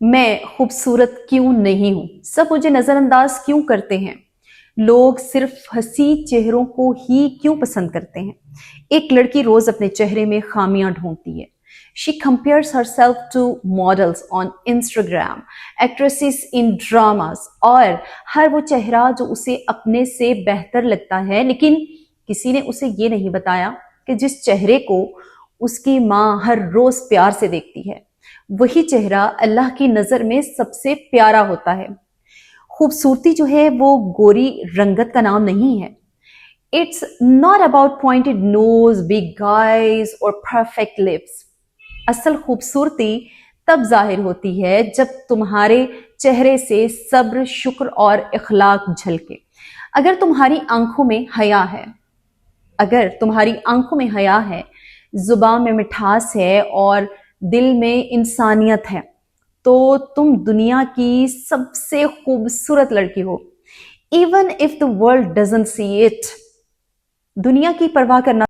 میں خوبصورت کیوں نہیں ہوں؟ سب مجھے نظر انداز کیوں کرتے ہیں؟ لوگ صرف ہنسی چہروں کو ہی کیوں پسند کرتے ہیں؟ ایک لڑکی روز اپنے چہرے میں خامیاں ڈھونڈتی ہے. She compares herself to models on Instagram, actresses in dramas اور ہر وہ چہرہ جو اسے اپنے سے بہتر لگتا ہے، لیکن کسی نے اسے یہ نہیں بتایا کہ جس چہرے کو اس کی ماں ہر روز پیار سے دیکھتی ہے وہی چہرہ اللہ کی نظر میں سب سے پیارا ہوتا ہے. خوبصورتی جو ہے وہ گوری رنگت کا نام نہیں ہے. It's not about pointed nose, big eyes or perfect lips. اصل خوبصورتی تب ظاہر ہوتی ہے جب تمہارے چہرے سے صبر، شکر اور اخلاق جھلکے. اگر تمہاری آنکھوں میں حیا ہے، زبان میں مٹھاس ہے اور دل میں انسانیت ہے تو تم دنیا کی سب سے خوبصورت لڑکی ہو. Even if the world doesn't see it. دنیا کی پرواہ کرنا